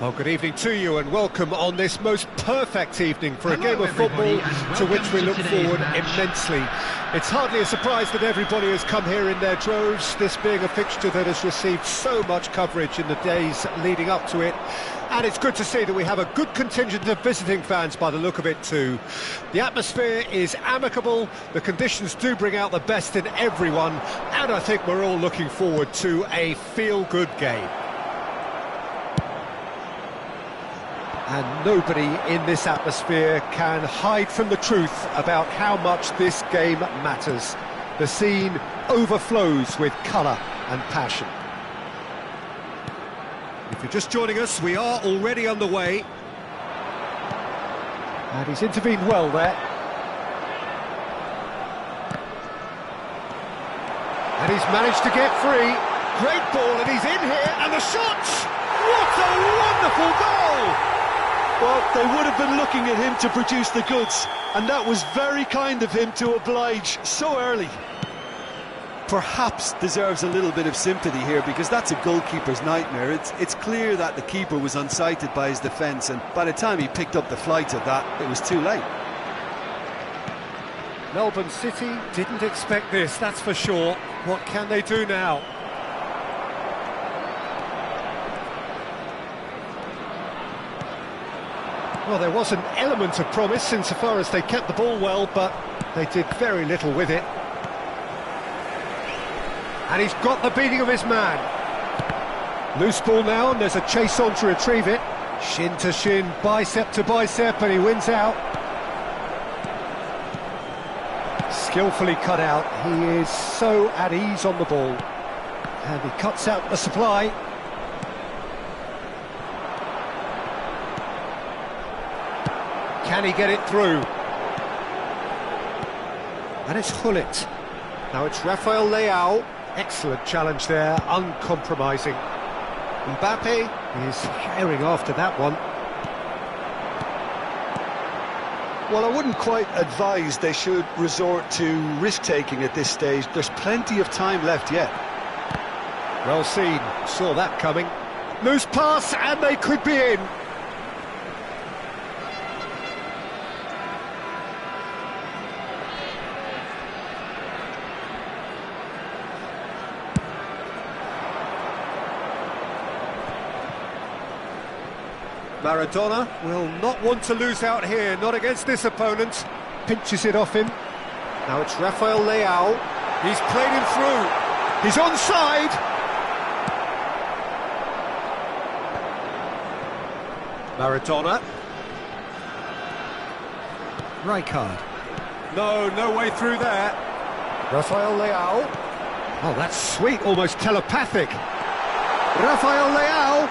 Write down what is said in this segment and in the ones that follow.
Well, good evening to you and welcome on this most perfect evening for a game of football to which we look forward immensely. It's hardly a surprise that everybody has come here in their droves, this being a fixture that has received so much coverage in the days leading up to it. And it's good to see that we have a good contingent of visiting fans by the look of it too. The atmosphere is amicable, the conditions do bring out the best in everyone, and I think we're all looking forward to a feel-good game. And nobody in this atmosphere can hide from the truth about how much this game matters. The scene overflows with colour and passion. If you're just joining us, we are already underway. And he's intervened well there. And he's managed to get free. Great ball, and he's in here, and the shot! What a wonderful goal! Well, they would have been looking at him to produce the goods, and that was very kind of him to oblige so early. Perhaps deserves a little bit of sympathy here, because that's a goalkeeper's nightmare. It's clear that the keeper was unsighted by his defence, and by the time he picked up the flight of that, it was too late. Melbourne City didn't expect this, that's for sure. What can they do now? Well, there was an element of promise insofar as they kept the ball well, but they did very little with it. And he's got the beating of his man. Loose ball now, and there's a chase on to retrieve it. Shin to shin, bicep to bicep, and he wins out. Skillfully cut out. He is so at ease on the ball. And he cuts out the supply. Can he get it through? And it's Hullet. Now it's Rafael Leao. Excellent challenge there, uncompromising. Mbappe is herring after that one. Well, I wouldn't quite advise they should resort to risk-taking at this stage. There's plenty of time left yet. Well seen, saw that coming. Loose pass, and they could be in. Maradona will not want to lose out here, not against this opponent. Pinches it off him. Now it's Rafael Leao. He's played him through. He's onside. Maradona. Rijkaard. No way through there. Rafael Leao. Oh, that's sweet, almost telepathic. Rafael Leao.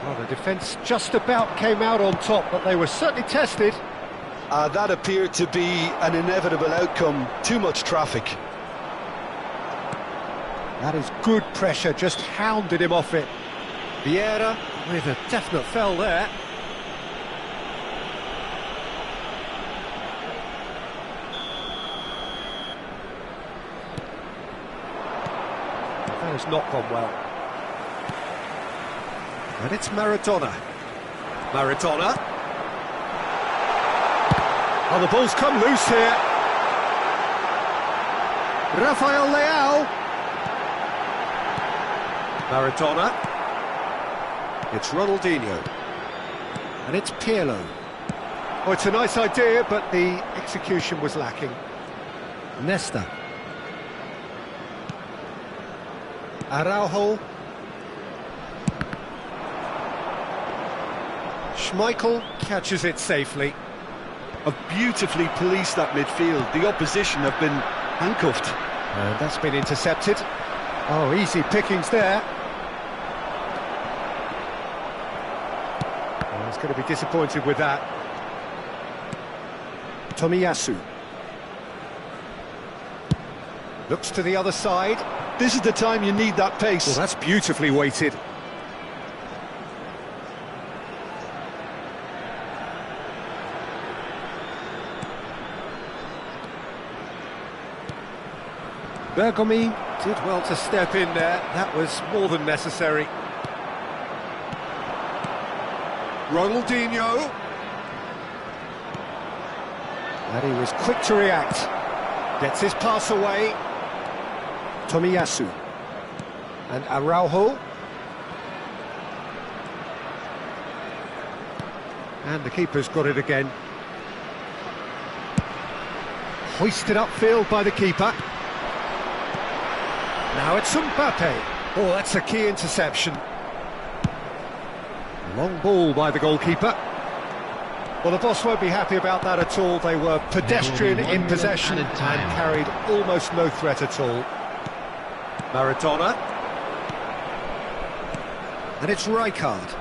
Well, the defence just about came out on top, but they were certainly tested. That appeared to be an inevitable outcome. Too much traffic. That is good pressure, just hounded him off it. Vieira with a definite foul there. That has not gone well. And it's Maradona. Maradona. Oh, the ball's come loose here. Rafael Leao. Maradona. It's Ronaldinho. And it's Pirlo. Oh, it's a nice idea, but the execution was lacking. Nesta. Araujo. Schmeichel catches it safely. Have beautifully policed that midfield. The opposition have been handcuffed. And that's been intercepted. Oh, easy pickings there. Oh, he's going to be disappointed with that. Tomiyasu. Looks to the other side. This is the time you need that pace. Well, that's beautifully weighted. Bergomi did well to step in there. That was more than necessary. Ronaldinho. And he was quick to react. Gets his pass away. Tomiyasu. And Araujo. And the keeper's got it again. Hoisted upfield by the keeper. Now it's Mbappe. Oh, that's a key interception. Long ball by the goalkeeper. Well, the boss won't be happy about that at all. They were pedestrian in possession and carried almost no threat at all. Maradona. And it's Rijkaard.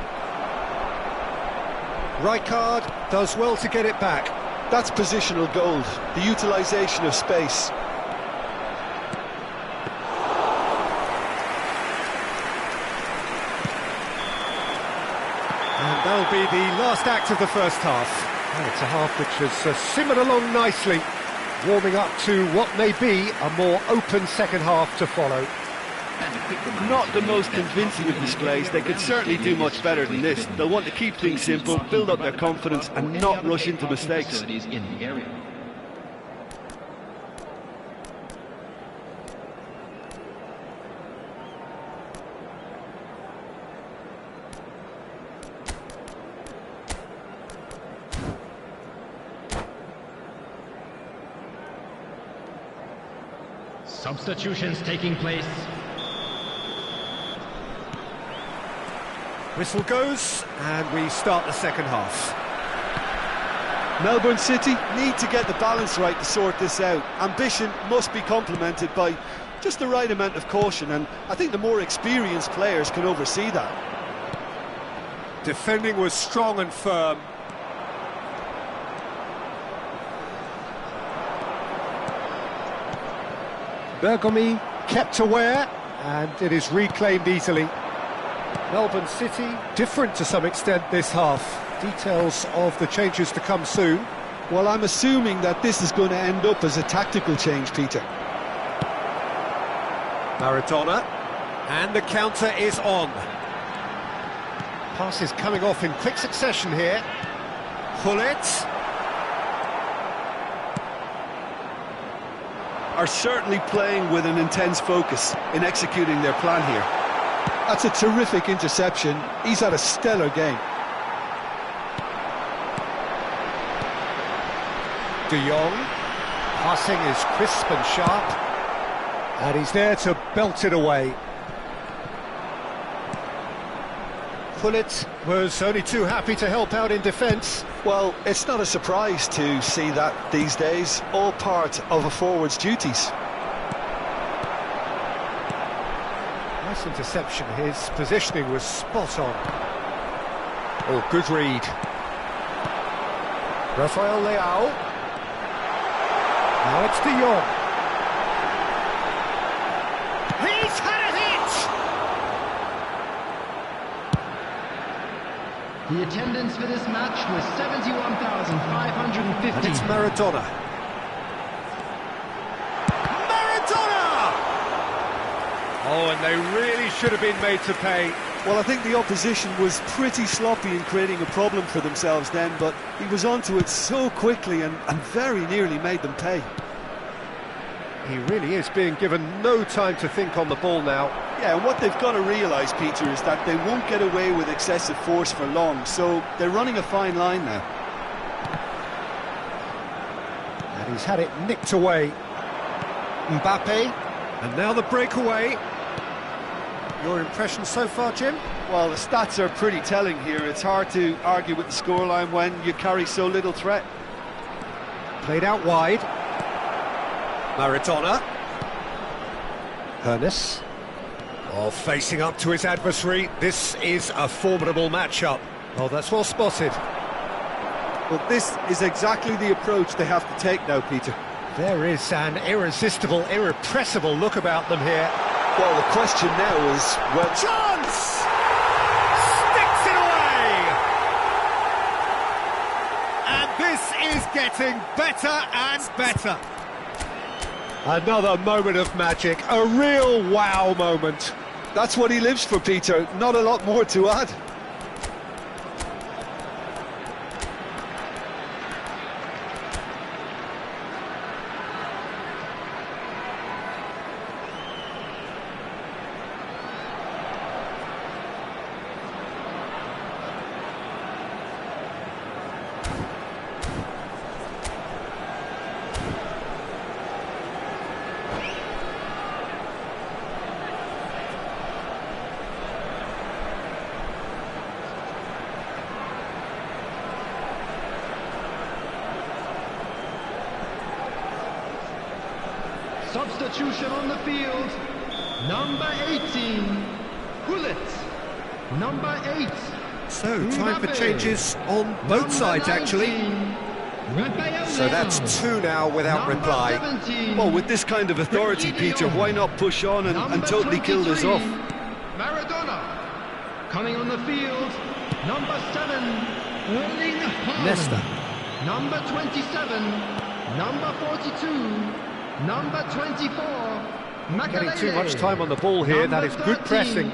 Rijkaard does well to get it back. That's positional gold, the utilisation of space. And that'll be the last act of the first half. And it's a half which has simmered along nicely, warming up to what may be a more open second half to follow. Not the most convincing of displays. They could certainly do much better than this. They'll want to keep things simple, build up their confidence and not rush into mistakes. Substitutions taking place. Whistle goes, and we start the second half. Melbourne City need to get the balance right to sort this out. Ambition must be complemented by just the right amount of caution, and I think the more experienced players can oversee that. Defending was strong and firm. Bergomi kept aware, and it is reclaimed easily. Melbourne City different to some extent this half. Details of the changes to come soon. Well, I'm assuming that this is going to end up as a tactical change, Peter. Maradona, and the counter is on. Passes coming off in quick succession here. Gullit. Are certainly playing with an intense focus in executing their plan here. That's a terrific interception. He's had a stellar game. De Jong, passing is crisp and sharp, and he's there to belt it away. Gullit was only too happy to help out in defence. Well, it's not a surprise to see that these days, all part of a forward's duties. Nice interception, his positioning was spot on. Oh, good read. Rafael Leao. Now it's De Jong. He's had a hit! The attendance for this match was 71,550. And it's Maradona. Oh, and they really should have been made to pay. Well, I think the opposition was pretty sloppy in creating a problem for themselves then, but he was onto it so quickly and very nearly made them pay. He really is being given no time to think on the ball now. Yeah, and what they've got to realise, Peter, is that they won't get away with excessive force for long, so they're running a fine line now. And he's had it nicked away. Mbappe, and now the breakaway. Your impression so far, Jim? Well, the stats are pretty telling here. It's hard to argue with the scoreline when you carry so little threat. Played out wide. Maradona. Hernes. Oh, facing up to his adversary. This is a formidable matchup. Oh, that's well spotted. Well, this is exactly the approach they have to take now, Peter. There is an irresistible, irrepressible look about them here. Well, the question now is, well... Chance! Sticks it away! And this is getting better and better. Another moment of magic, a real wow moment. That's what he lives for, Peter. Not a lot more to add. Substitution on the field. Number 18, Hullet. Number 8. So, time for changes on both sides, actually. So that's 2 now without reply. 17, Well, with this kind of authority, Peter, why not push on and totally kill this off? Maradona. Coming on the field. Number 7, Erling Haaland. Nesta. Number 27, number 42, number 24, Getting too much time on the ball here, that is good pressing.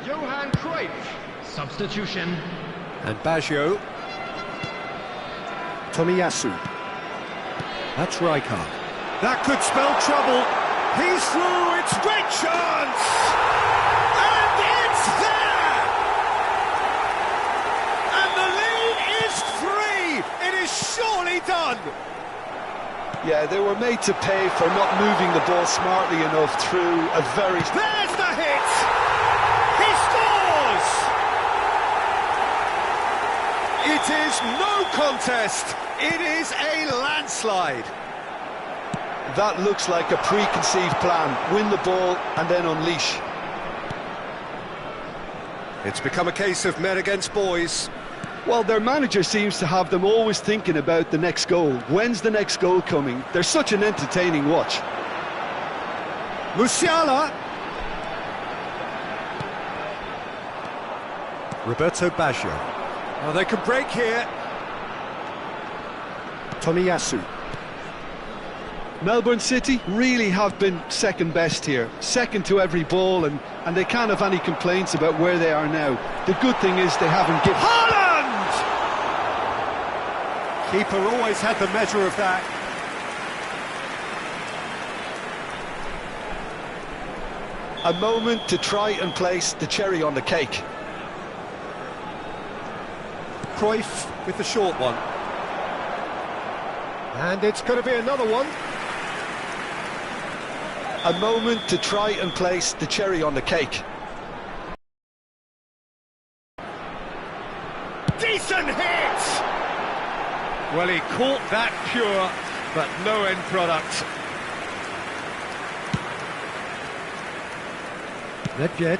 Johan Cruyff. Substitution. And Baggio. Tomiyasu. That's Rijkaard. That could spell trouble. He's through, it's great chance! And it's there! And the lead is 3! It is surely done! Yeah, they were made to pay for not moving the ball smartly enough through a very... There's the hit! He scores! It is no contest. It is a landslide. That looks like a preconceived plan. Win the ball and then unleash. It's become a case of men against boys. Well, their manager seems to have them always thinking about the next goal. When's the next goal coming? They're such an entertaining watch. Musiala. Roberto Baggio. Oh, they can break here. Tomiyasu. Melbourne City really have been second best here. Second to every ball, and they can't have any complaints about where they are now. The good thing is they haven't given... Haaland! Keeper always had the measure of that. A moment to try and place the cherry on the cake. Cruyff with the short one. And it's going to be another one. A moment to try and place the cherry on the cake. Decent hit! Well, he caught that pure, but no end product. Nedved.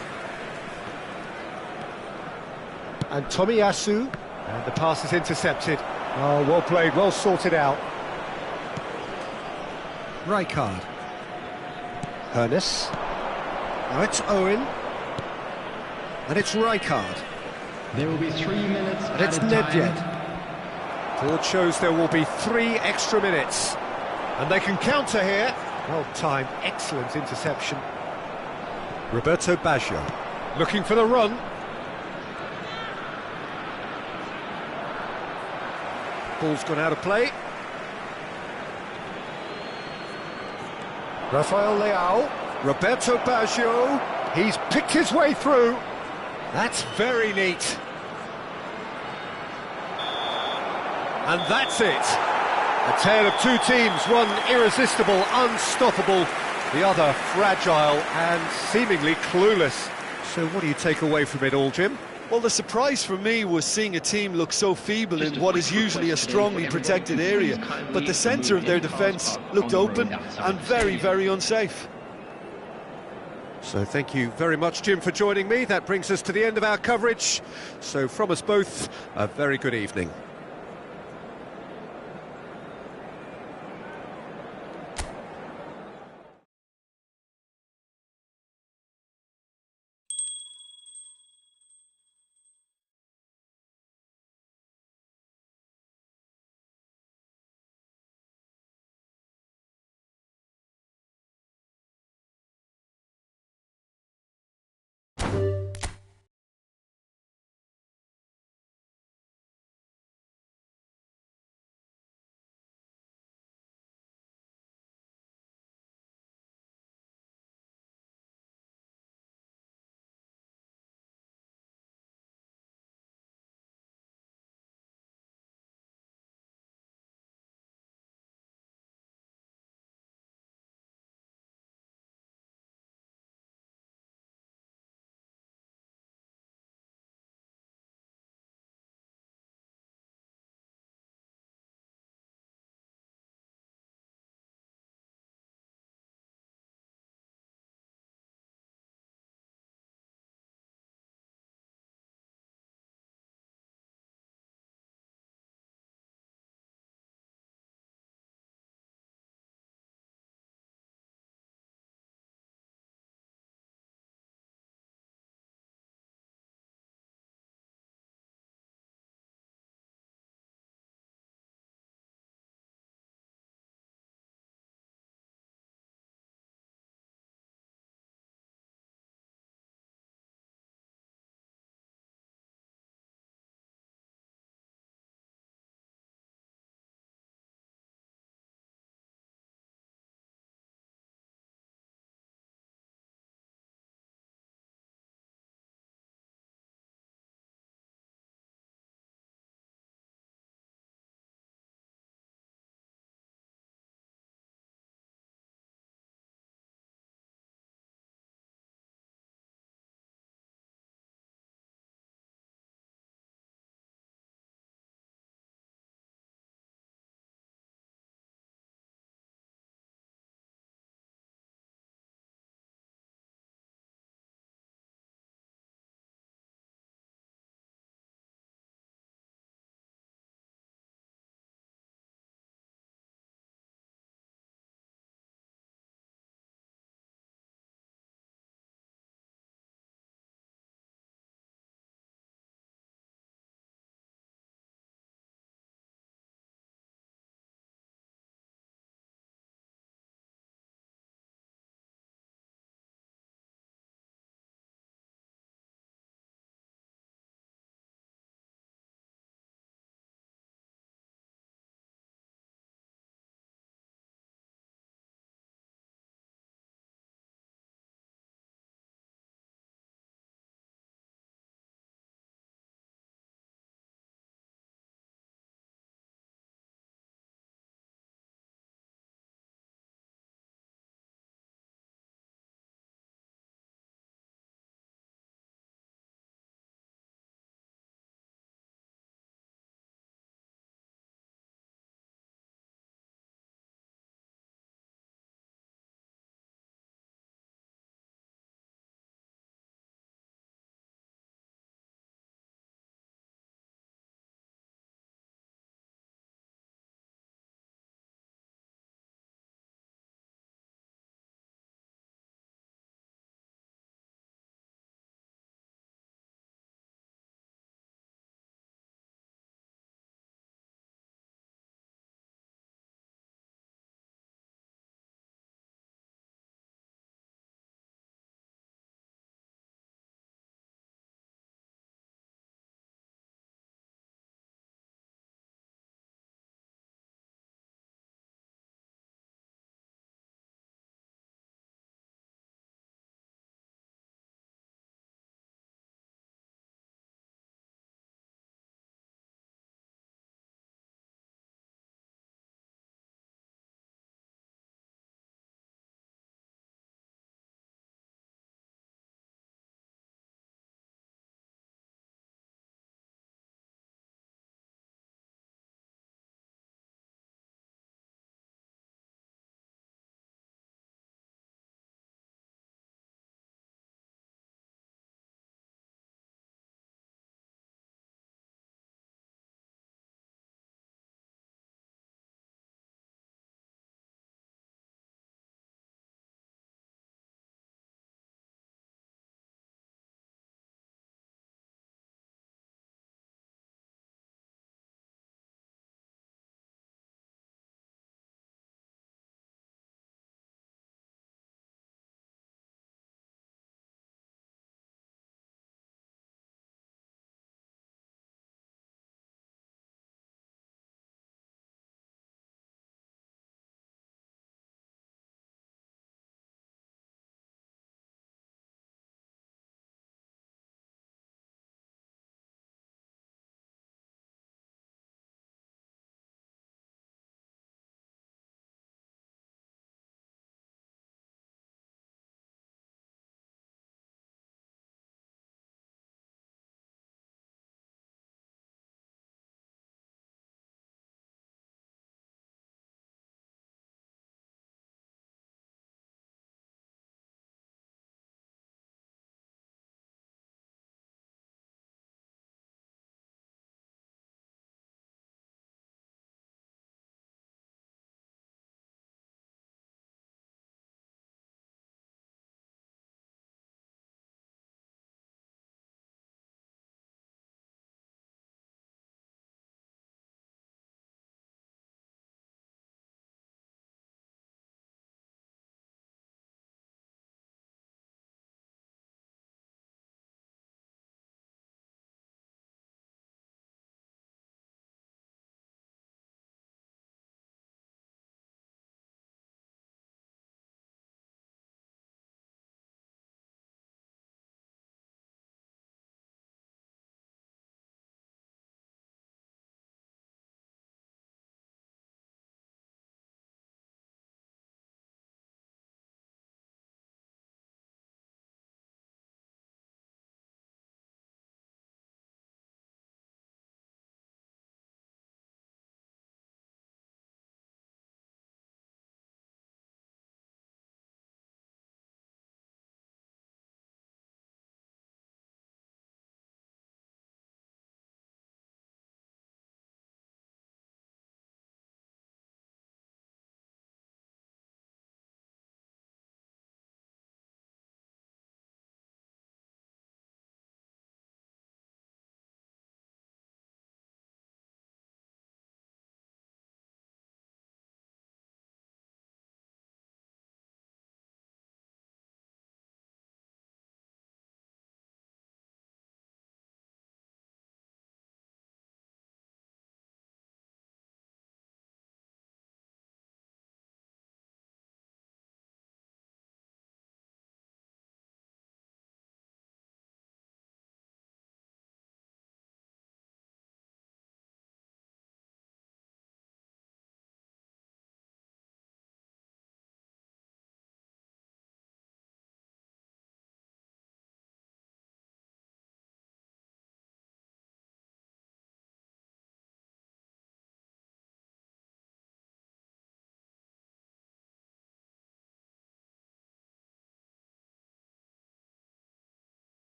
And Tomiyasu. And the pass is intercepted. Oh, well played, well sorted out. Rijkaard. Hernes. Now it's Owen. And it's Rijkaard. There will be 3 minutes. And it's Nedved. Board shows there will be 3 extra minutes. And they can counter here. Well timed, excellent interception. Roberto Baggio. Looking for the run. Ball's gone out of play. Rafael Leao. Roberto Baggio. He's picked his way through. That's very neat. And that's it. A tale of 2 teams, one irresistible, unstoppable, the other fragile and seemingly clueless. So what do you take away from it all, Jim? Well, the surprise for me was seeing a team look so feeble in what is usually a strongly protected area. But the centre of their defence looked open and very, very unsafe. So thank you very much, Jim, for joining me. That brings us to the end of our coverage. So from us both, a very good evening.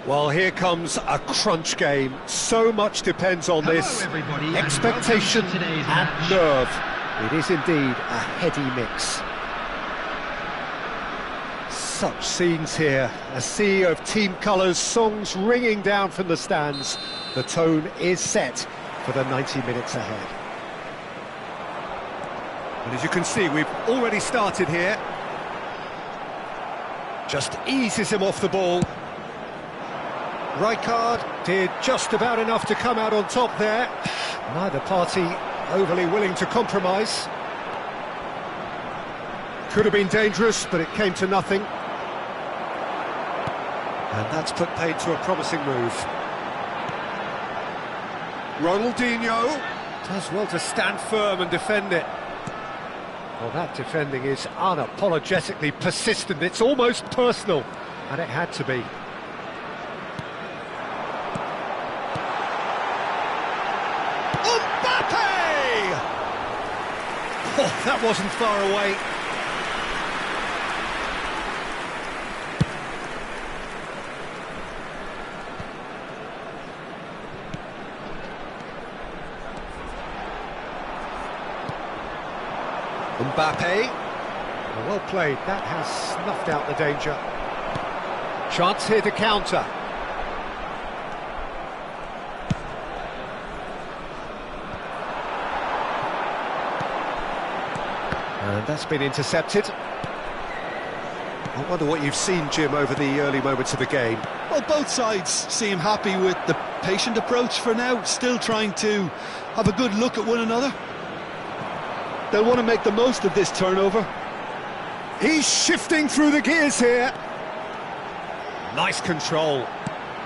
Well, here comes a crunch game. So much depends on this. Everybody, and expectation welcome to today's and match. nerve. It is indeed a heady mix. Such scenes here. A sea of team colours, songs ringing down from the stands. The tone is set for the 90 minutes ahead. And as you can see, we've already started here. Just eases him off the ball. Rijkaard did just about enough to come out on top there. Neither party overly willing to compromise. Could have been dangerous, but it came to nothing. And that's put paid to a promising move. Ronaldinho does well to stand firm and defend it. Well, that defending is unapologetically persistent. It's almost personal, and it had to be. Oh, that wasn't far away. Mbappe. Well played, that has snuffed out the danger. Chance here to counter. And that's been intercepted. I wonder what you've seen, Jim, over the early moments of the game. Well, both sides seem happy with the patient approach for now, still trying to have a good look at one another. They'll want to make the most of this turnover. He's shifting through the gears here. Nice control.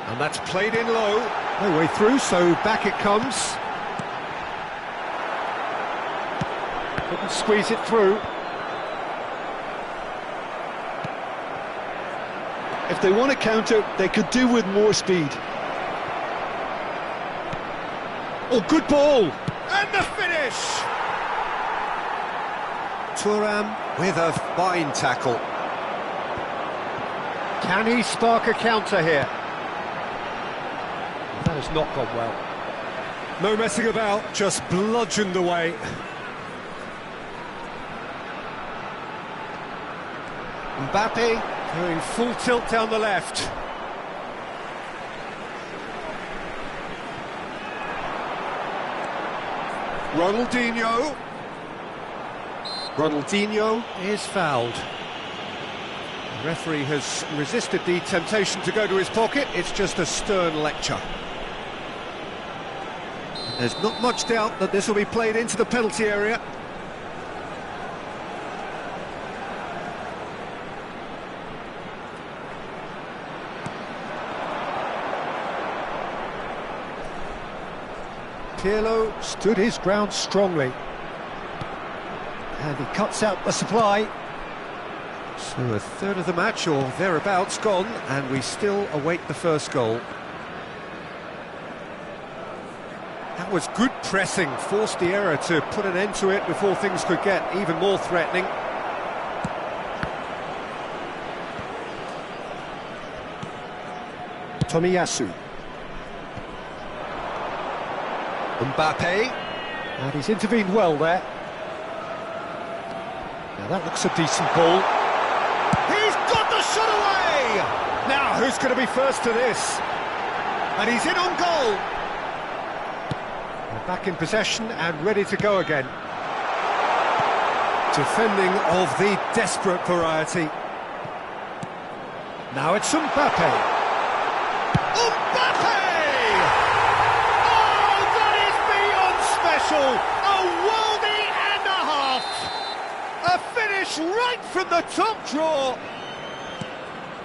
And that's played in low. No way through, so back it comes. Couldn't squeeze it through. If they want to counter, they could do with more speed. Oh, good ball! And the finish! Thuram with a fine tackle. Can he spark a counter here? That has not gone well. No messing about, just bludgeoned away. Mbappe going full tilt down the left. Ronaldinho. Ronaldinho is fouled. The referee has resisted the temptation to go to his pocket. It's just a stern lecture. There's not much doubt that this will be played into the penalty area. Pirlo stood his ground strongly. And he cuts out the supply. So a third of the match, or thereabouts, gone, and we still await the first goal. That was good pressing, forced the error to put an end to it before things could get even more threatening. Tomiyasu. Mbappe. And he's intervened well there. Now that looks a decent ball. He's got the shot away! Now, who's going to be first to this? And he's in on goal. They're back in possession and ready to go again. Defending of the desperate variety. Now it's Mbappe. Mbappe! Oh, that is beyond special! A worldie and a half! A finish right from the top draw!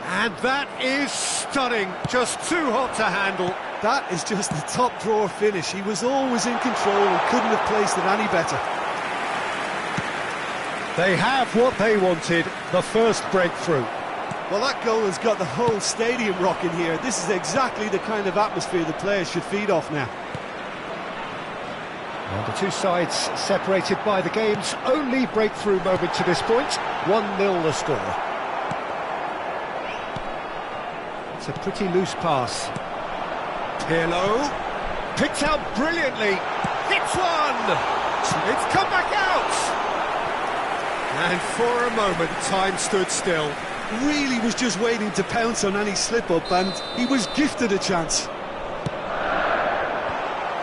And that is stunning, just too hot to handle. That is just the top drawer finish. He was always in control and couldn't have placed it any better. They have what they wanted, the first breakthrough. Well, that goal has got the whole stadium rocking here. This is exactly the kind of atmosphere the players should feed off now. And the two sides separated by the game's only breakthrough moment to this point. 1-0 the score. It's a pretty loose pass. Pirlo, picked out brilliantly, hits one! It's come back out! And for a moment, time stood still. Really was just waiting to pounce on any slip-up, and he was gifted a chance.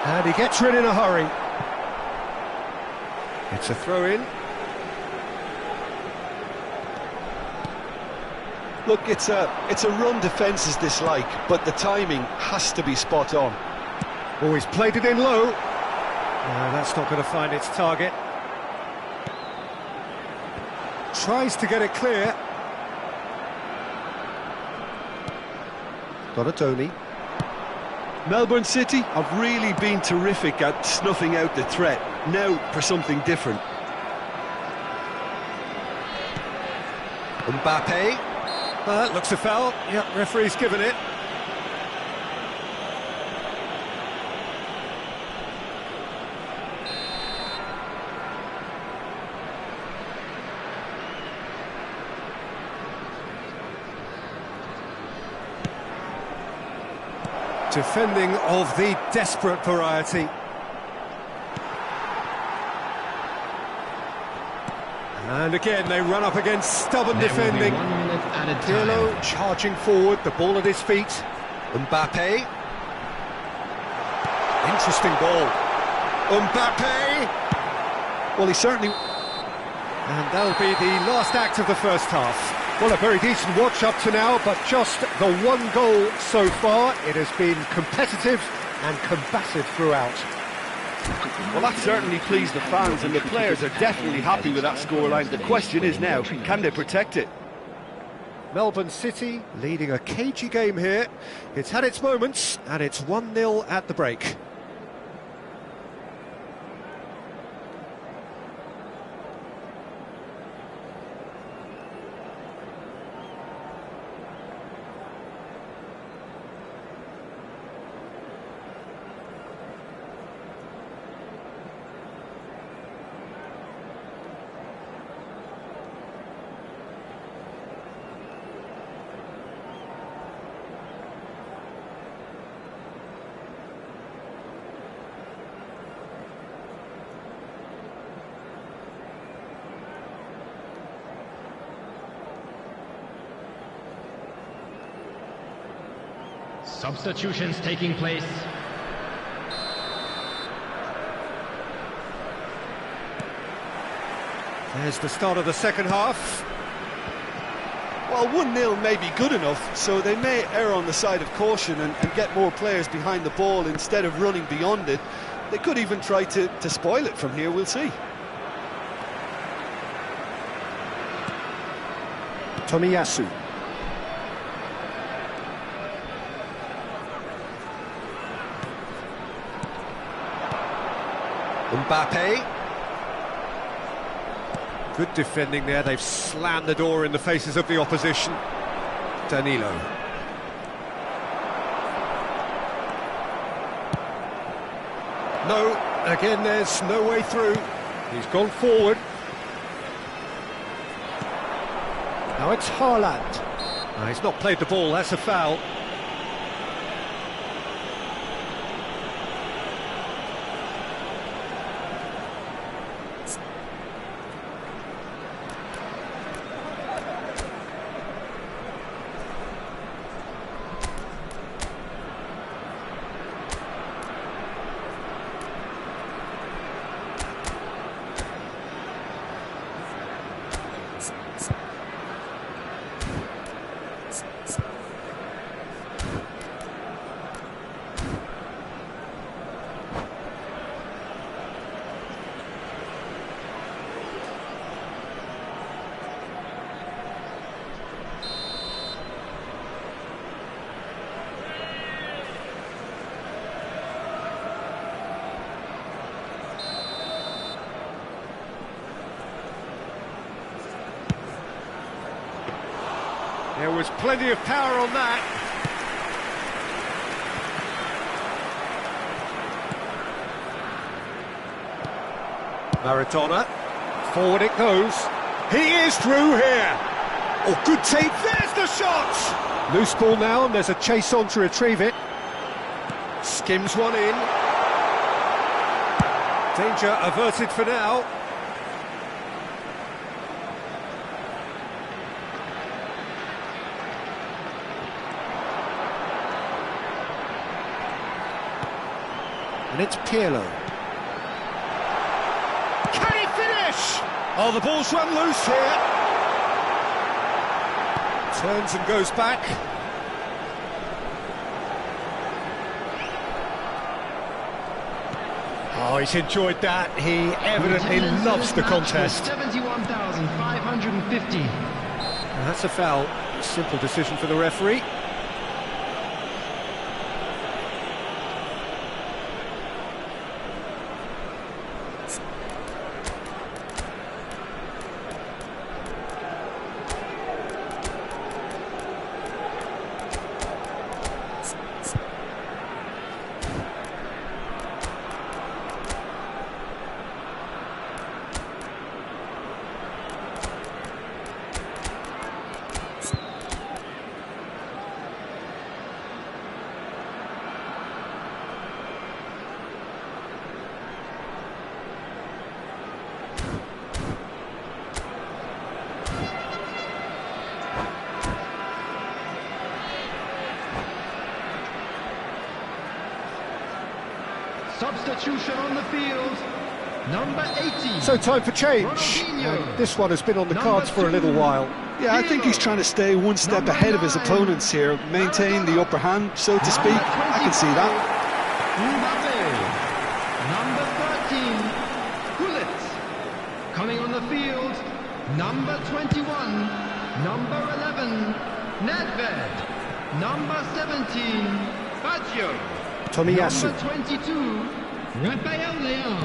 And he gets rid in a hurry. It's a throw-in. Look, it's a run defence's dislike, but the timing has to be spot on. Oh, he's played it in low. No, that's not going to find its target. Tries to get it clear. Got a Tony. Melbourne City have really been terrific at snuffing out the threat. Now for something different. Mbappe. That looks a foul. Yep, referee's given it. Defending of the desperate variety. And again, they run up against stubborn defending. Pirlo charging forward, the ball at his feet. Mbappe. Interesting ball. Mbappe. Well, he certainly... And that'll be the last act of the first half. Well, a very decent watch up to now, but just the one goal so far. It has been competitive and combative throughout. Well, that certainly pleased the fans, and the players are definitely happy with that scoreline. The question is now, can they protect it? Melbourne City leading a cagey game here. It's had its moments, and it's 1-0 at the break. Substitutions taking place. There's the start of the second half. Well, 1-0 may be good enough, so they may err on the side of caution and get more players behind the ball instead of running beyond it. They could even try to spoil it from here, we'll see. Tomiyasu. Mbappe. Good defending there, they've slammed the door in the faces of the opposition. Danilo. No, again there's no way through. He's gone forward. Now it's Haaland. No, he's not played the ball, that's a foul. There was plenty of power on that. Maradona, forward it goes. He is through here. Oh, good take, there's the shot! Loose ball now, and there's a chase on to retrieve it. Skims one in. Danger averted for now. And it's Pirlo. Can he finish? Oh, the ball's run loose here. Turns and goes back. Oh, he's enjoyed that. He evidently loves the contest. 71,550. And that's a foul. Simple decision for the referee. Substitution on the field, number 80. So time for change. And this one has been on the cards for a little while. Yeah, I think he's trying to stay one step ahead of his opponents here, maintain the upper hand, so to speak. I can see that. Number 13, Gullit. Coming on the field, number 21, number 11, Nedved, number 17, Baggio. Tomiyasu. Number 22, Rafael Leão.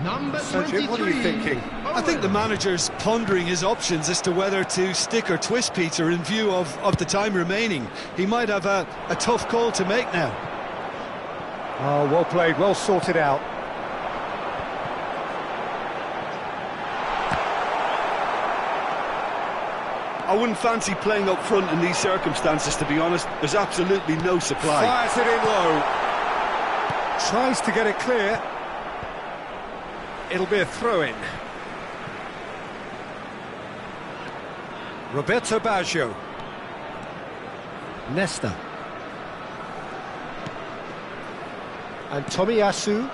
Number 23. What are you thinking? I think the manager's pondering his options as to whether to stick or twist Peter in view of the time remaining. He might have a tough call to make now. Oh, well played, well sorted out. I wouldn't fancy playing up front in these circumstances, to be honest. There's absolutely no supply. Fires it in low. Tries to get it clear. It'll be a throw-in. Roberto Baggio. Nesta. And Tomiyasu.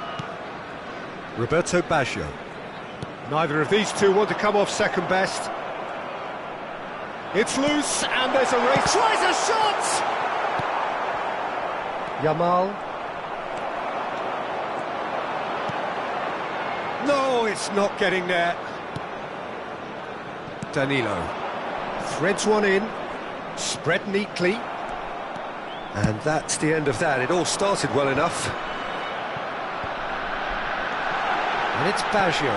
Roberto Baggio. Neither of these two want to come off second best. It's loose, and there's a race. Tries a shot! Yamal. No, it's not getting there. Danilo. Threads one in. Spread neatly. And that's the end of that. It all started well enough. And it's Baggio.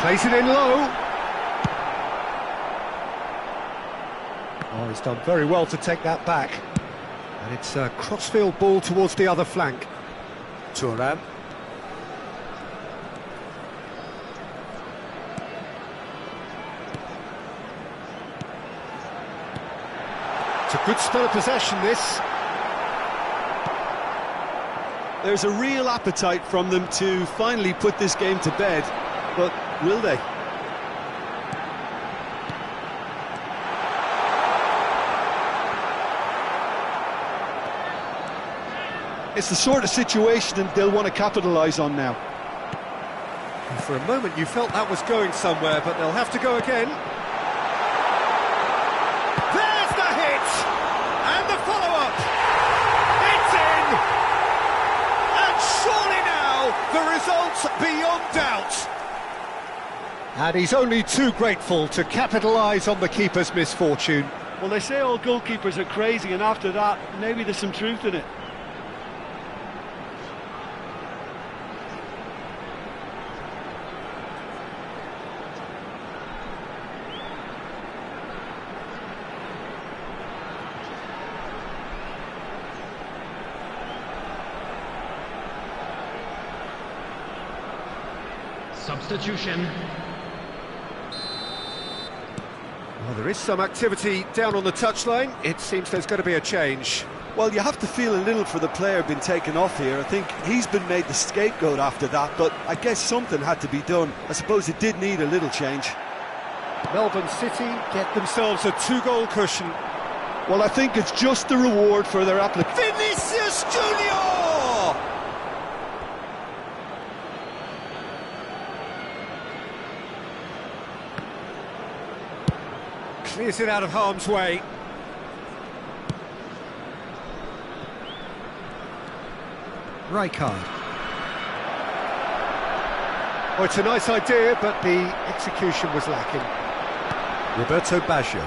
Plays it in low. Oh, he's done very well to take that back. And it's a crossfield ball towards the other flank. Thuram. It's a good spell of possession, this. There's a real appetite from them to finally put this game to bed, but will they? It's the sort of situation that they'll want to capitalise on now. And for a moment you felt that was going somewhere, but they'll have to go again. There's the hit! And the follow-up! It's in! And surely now, the result's beyond doubt. And he's only too grateful to capitalise on the keeper's misfortune. Well, they say all goalkeepers are crazy, and after that, maybe there's some truth in it. Substitution. Well, there is some activity down on the touchline. It seems there's going to be a change. Well, you have to feel a little for the player being taken off here. I think he's been made the scapegoat after that, but I guess something had to be done. I suppose it did need a little change. Melbourne City get themselves a 2-goal cushion. Well, I think it's just the reward for their application. Vinicius Junior! Clears it out of harm's way. Rijkaard. Oh, it's a nice idea, but the execution was lacking. Roberto Baggio.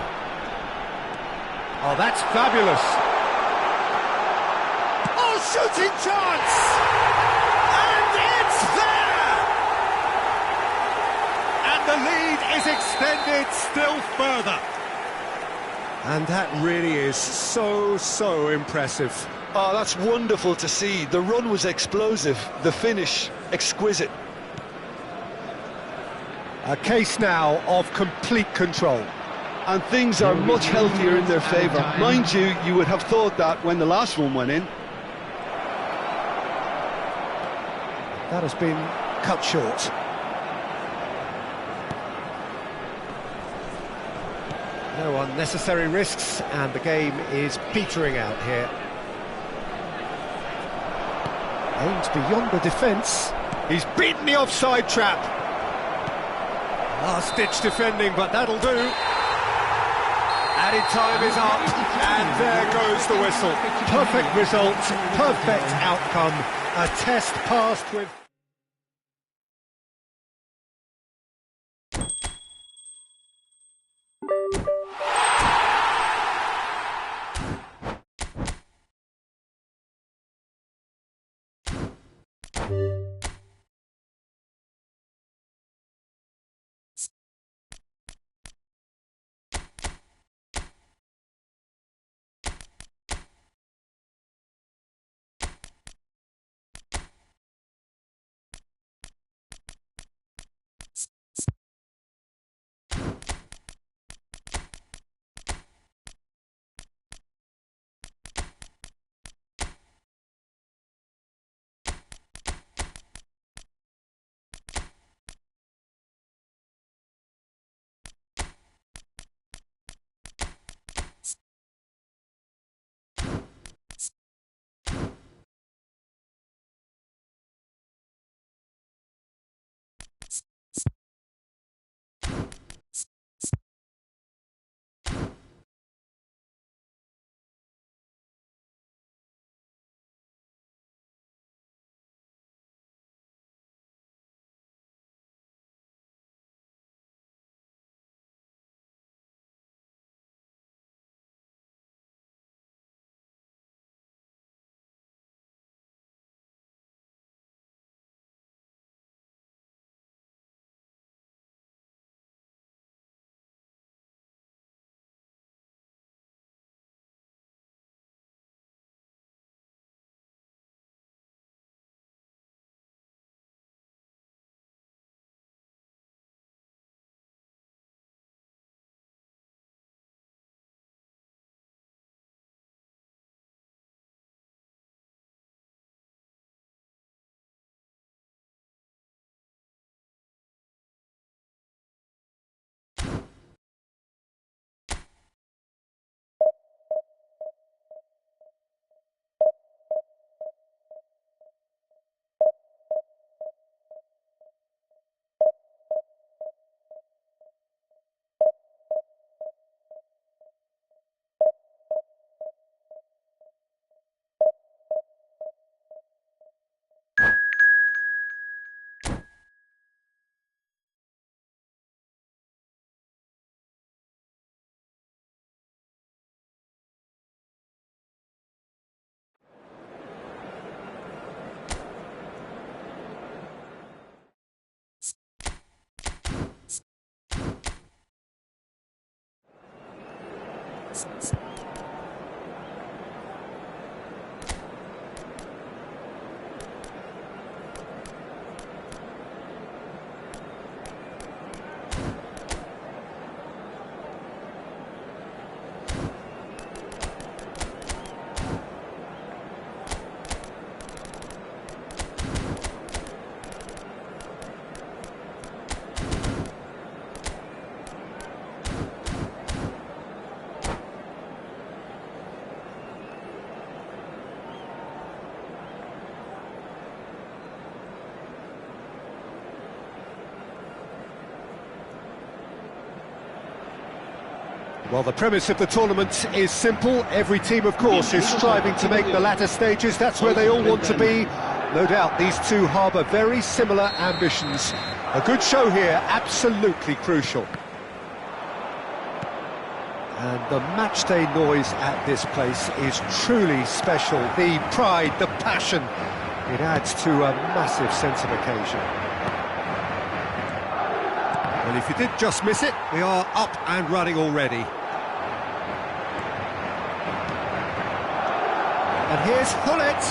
Oh, that's fabulous. Oh, shooting chance! And it's there! And the lead is extended still further. And that really is so impressive. Oh, that's wonderful to see. The run was explosive, the finish exquisite. A case now of complete control. And things are much healthier in their favour. Mind you, you would have thought that when the last one went in. That has been cut short. No unnecessary risks, and the game is petering out here. Aims beyond the defence. He's beaten the offside trap. Last-ditch defending, but that'll do. Added time is up, and there goes the whistle. Perfect result, perfect outcome. A test passed with... Well, the premise of the tournament is simple. Every team, of course, is striving to make the latter stages. That's where they all want to be. No doubt these two harbour very similar ambitions. A good show here, absolutely crucial. And the matchday noise at this place is truly special. The pride, the passion, it adds to a massive sense of occasion. Well, if you did just miss it, we are up and running already. And here's Hullet.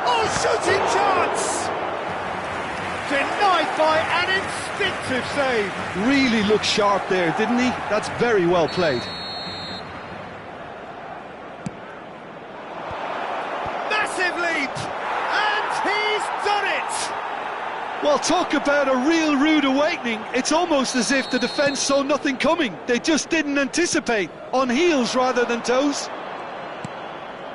Oh, shooting chance! Denied by an instinctive save. Really looked sharp there, didn't he? That's very well played. Massive leap! And he's done it! Well, talk about a real rude awakening. It's almost as if the defence saw nothing coming. They just didn't anticipate. On heels rather than toes.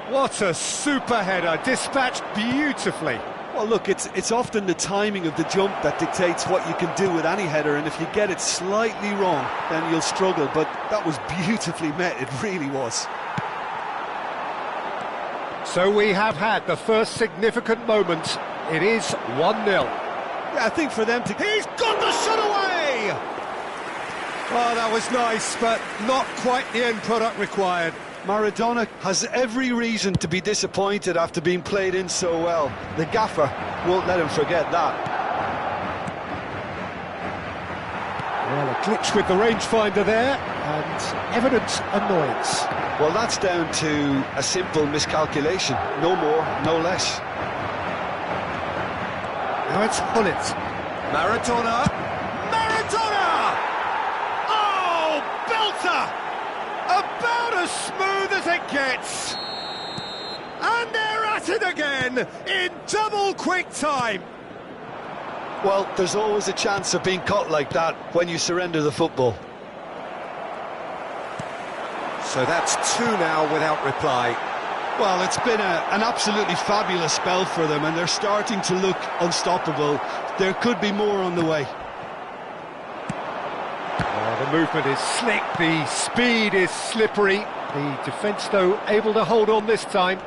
What a super header, dispatched beautifully. Well, look, it's often the timing of the jump that dictates what you can do with any header, and if you get it slightly wrong, then you'll struggle, but that was beautifully met, it really was. So we have had the first significant moment. It is 1-0. Yeah, I think for them to... He's got the shot away! Oh, that was nice, but not quite the end product required. Maradona has every reason to be disappointed after being played in so well. The gaffer won't let him forget that. Well, a glitch with the rangefinder there, and evident annoyance. Well, that's down to a simple miscalculation. No more, no less. Now it's Hullet. Maradona! Maradona! Oh, belter! About as smooth as it gets. And they're at it again in double quick time. Well, there's always a chance of being caught like that when you surrender the football. So that's 2 now without reply. Well, it's been an absolutely fabulous spell for them, and they're starting to look unstoppable. There could be more on the way. The movement is slick, the speed is slippery. The defence, though, able to hold on this time.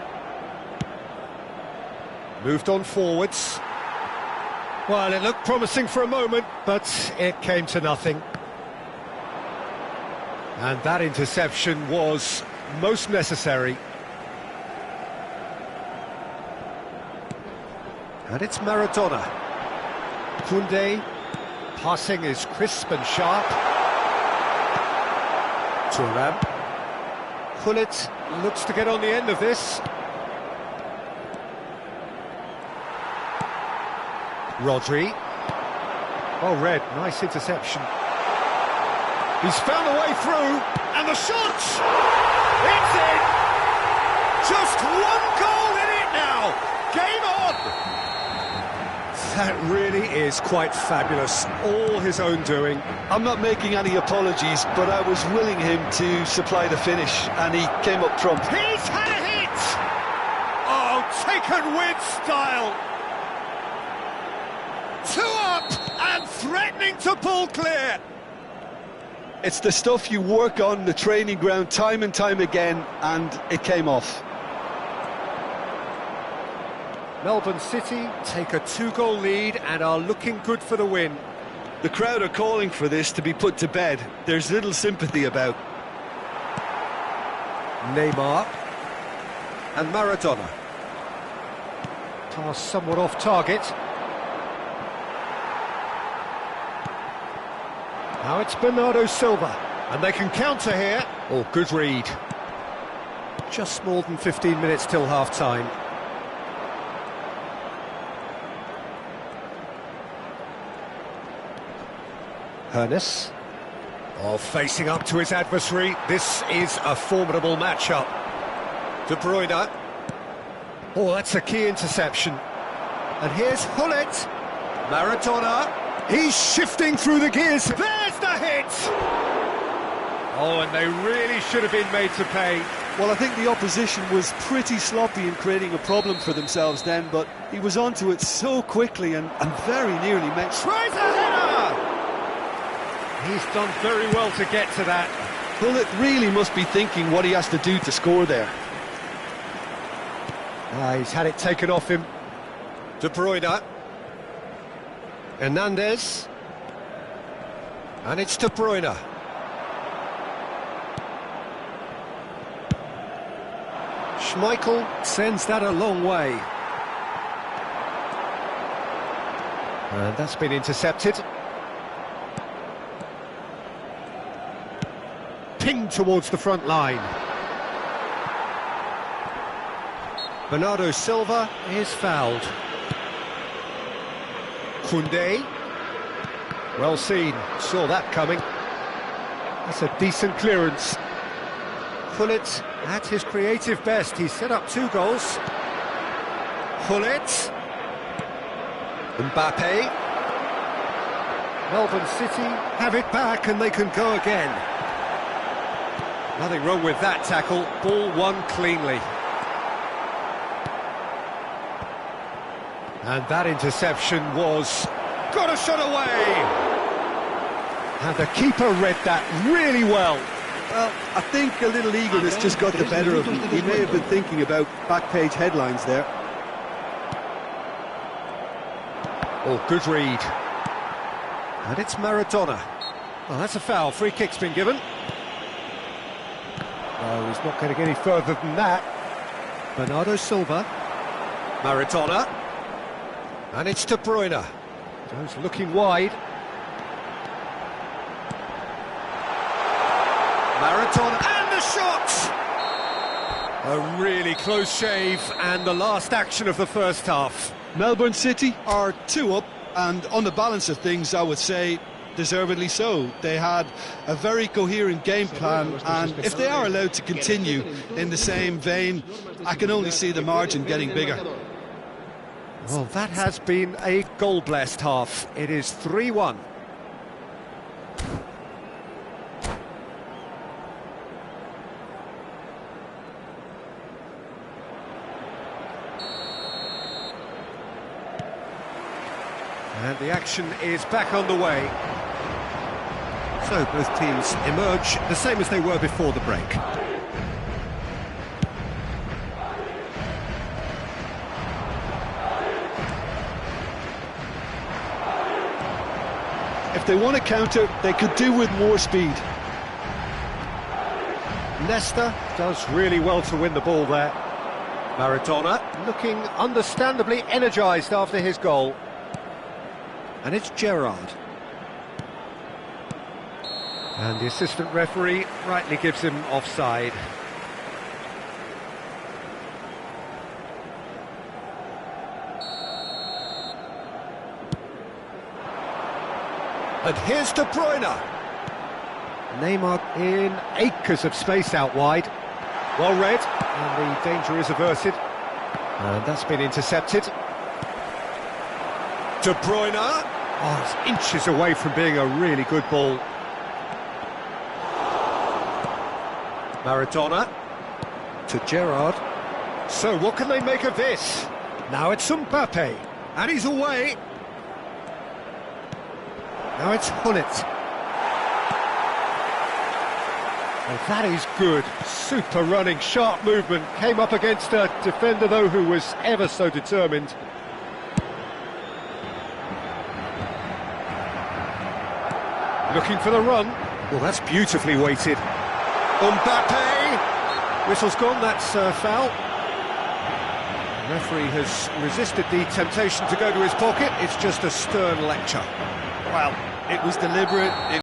Moved on forwards. Well, it looked promising for a moment, but it came to nothing. And that interception was most necessary. And it's Maradona. Koundé, passing is crisp and sharp. Thuram. Hullet looks to get on the end of this. Rodri. Oh, Red, nice interception. He's found a way through, and the shot! It's in! Just 1 goal in it now! Game on! That really is quite fabulous, all his own doing. I'm not making any apologies, but I was willing him to supply the finish, and he came up trump. He's had a hit! Oh, taken with style! 2 up, and threatening to pull clear! It's the stuff you work on the training ground time and time again, and it came off. Melbourne City take a 2-goal lead and are looking good for the win. The crowd are calling for this to be put to bed. There's little sympathy about. Neymar and Maradona. Pass somewhat off target. Now it's Bernardo Silva, and they can counter here. Oh, good read. Just more than 15 minutes till half-time. Hernes. Oh, facing up to his adversary. This is a formidable matchup. De Bruyne. Oh, that's a key interception. And here's Hullet. Maradona. He's shifting through the gears. There's the hit! Oh, and they really should have been made to pay. Well, I think the opposition was pretty sloppy in creating a problem for themselves then, but he was onto it so quickly and very nearly met. Tries a header! He's done very well to get to that. Well, it really must be thinking what he has to do to score there. He's had it taken off him. De Bruyne. Hernandez. And it's De Bruyne. Schmeichel sends that a long way. And that's been intercepted. Pinged towards the front line. Bernardo Silva is fouled. Koundé. Well seen, saw that coming. That's a decent clearance. Gullit at his creative best. He's set up 2 goals. Gullit. Mbappe. Melbourne City have it back and they can go again. Nothing wrong with that tackle. Ball won cleanly. And that interception was... got a shot away! And the keeper read that really well. Well, I think a little eagerness just got the better of him. He may have been thinking about back-page headlines there. Oh, good read. And it's Maradona. Well, that's a foul. Free kick's been given. Oh, he's not going to get any further than that. Bernardo Silva. Maradona. And it's De Bruyne. Goes looking wide. Maradona, and the shot! A really close shave, and the last action of the first half. Melbourne City are 2 up, and on the balance of things, I would say deservedly so. They had a very coherent game plan, and if they are allowed to continue in the same vein, I can only see the margin getting bigger. Well, that has been a goal-blessed half. It is 3-1. And the action is back on the way. So both teams emerge the same as they were before the break. If they want to counter, they could do with more speed. Nesta does really well to win the ball there. Maradona looking understandably energised after his goal. And it's Gerrard. And the assistant referee rightly gives him offside. And here's De Bruyne. Neymar in acres of space out wide. Well read, and the danger is averted. And that's been intercepted. De Bruyne. Oh, it's inches away from being a really good ball. Maradona to Gerrard. So what can they make of this? Now it's Mbappe, and he's away. Now it's Gullit. Oh, that is good. Super running, sharp movement. Came up against a defender, though, who was ever so determined. Looking for the run. Well, that's beautifully weighted. Mbappe! Whistle's gone, that's foul. The referee has resisted the temptation to go to his pocket. It's just a stern lecture. Well, it was deliberate.